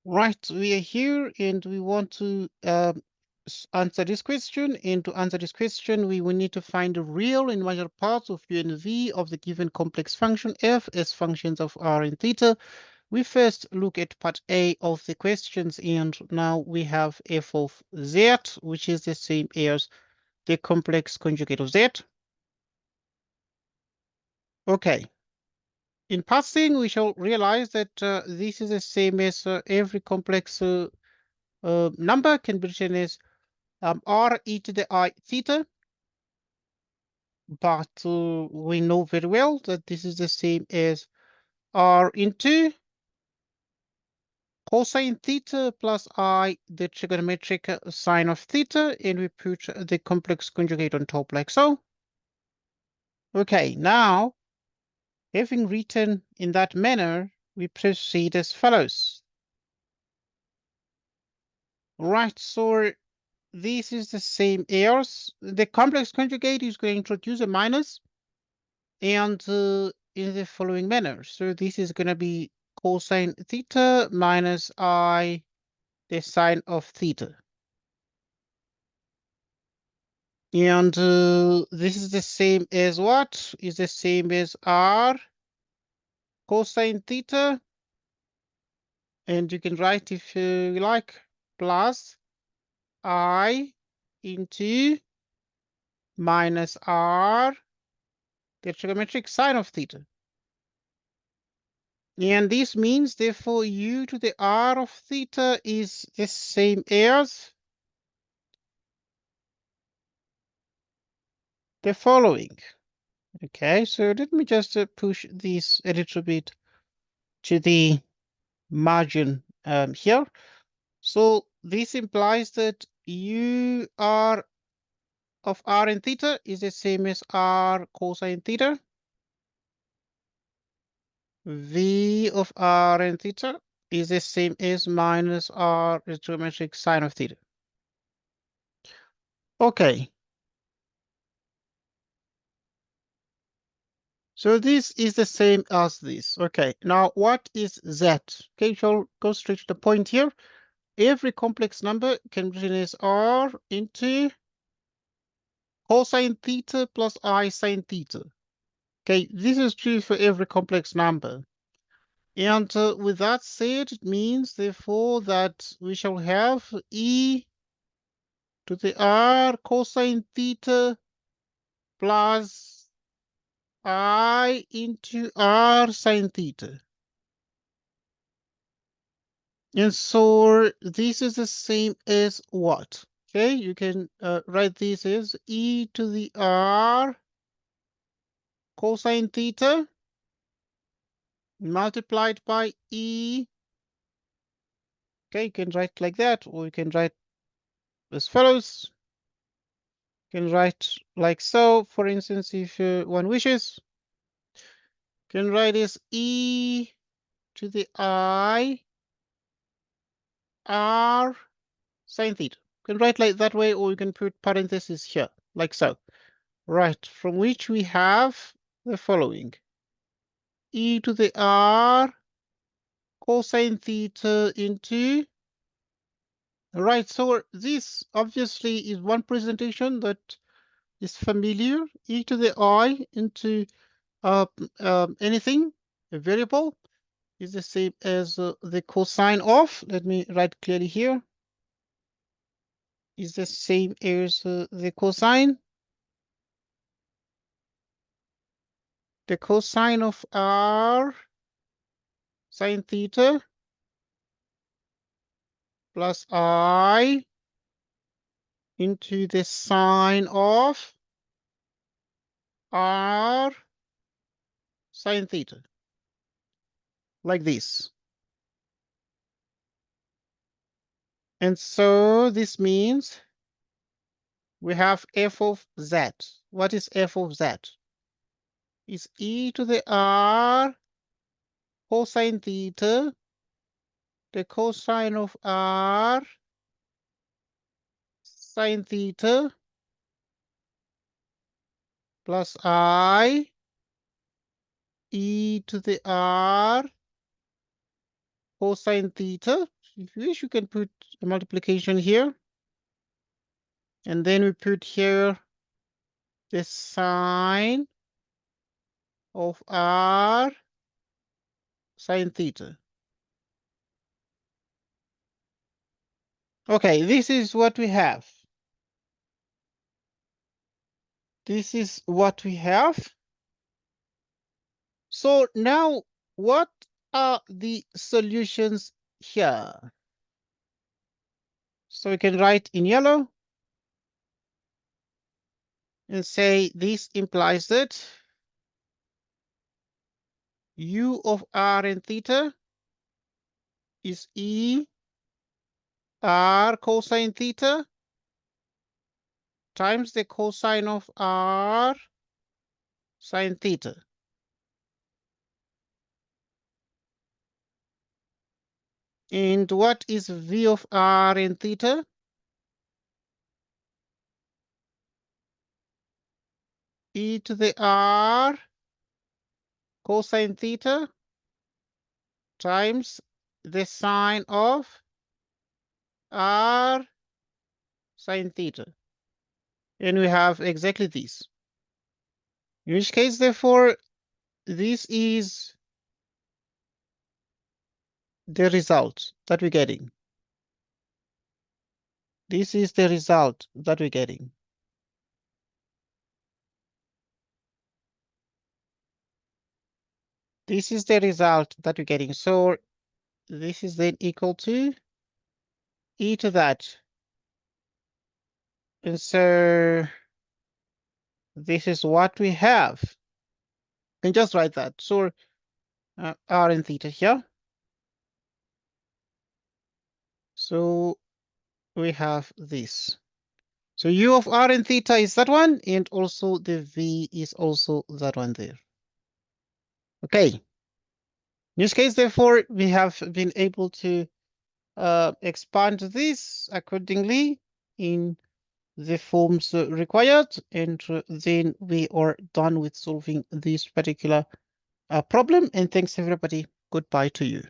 Right, we are here and we want to answer this question. And to answer this question, we will need to find the real and imaginary parts of u and v of the given complex function f as functions of r and theta. We first look at part A of the questions, and now we have f of z, which is the same as the complex conjugate of z. Okay. In passing, we shall realize that this is the same as every complex number can be written as r e to the I theta, but we know very well that this is the same as r into cosine theta plus I, the trigonometric sine of theta, and we put the complex conjugate on top like so. Okay, now, having written in that manner, we proceed as follows. Right, so this is the same as the complex conjugate is going to introduce a minus, and in the following manner. So this is going to be cosine theta minus I, the sine of theta. And this is the same as what? Is the same as r cosine theta. And you can write, if you like, plus I into minus r, the trigonometric sine of theta. And this means, therefore, u to the r of theta is the same as the following. Okay, so let me just push this a little bit to the margin here. So this implies that u r of r and theta is the same as r cosine theta. V of r and theta is the same as minus r geometric sine of theta. Okay. So this is the same as this. Okay, now what is z? Okay, shall go straight to the point here. Every complex number can be written as r into cosine theta plus I sine theta. Okay, this is true for every complex number. And with that said, it means, therefore, that we shall have e to the r cosine theta plus I into r sine theta. And so this is the same as what? Okay, you can write this as e to the r cosine theta multiplied by e. Okay, you can write like that, or you can write as follows. You can write like so, for instance, if one wishes. You can write as e to the I r sine theta. You can write like that way, or you can put parentheses here, like so. Right, from which we have the following. E to the r cosine theta into, right, so this obviously is one presentation that is familiar. E to the I into anything, a variable, is the same as the cosine of, let me write clearly here, is the same as the cosine of r sine theta plus I into the sine of r sine theta, like this. And so this means we have f of z. What is f of z? Is e to the r cosine theta, the cosine of r sine theta plus I e to the r cosine theta. if you wish, you can put a multiplication here. And then we put here the sine of r sine theta. Okay, this is what we have. This is what we have. So now, what are the solutions here? So we can write in yellow and say this implies that u of r and theta is e r cosine theta times the cosine of r sine theta. And what is v of r and theta? E to the r cosine theta times the sine of r sine theta. And we have exactly this. In which case, therefore, this is the result that we're getting. This is the result that we're getting. This is the result that we're getting. So this is then equal to e to that. And so this is what we have. You can just write that. So r and theta here. So we have this. So u of r and theta is that one, and also the v is also that one there. Okay. In this case, therefore, we have been able to expand this accordingly in the forms required, and then we are done with solving this particular problem. And thanks everybody. Goodbye to you.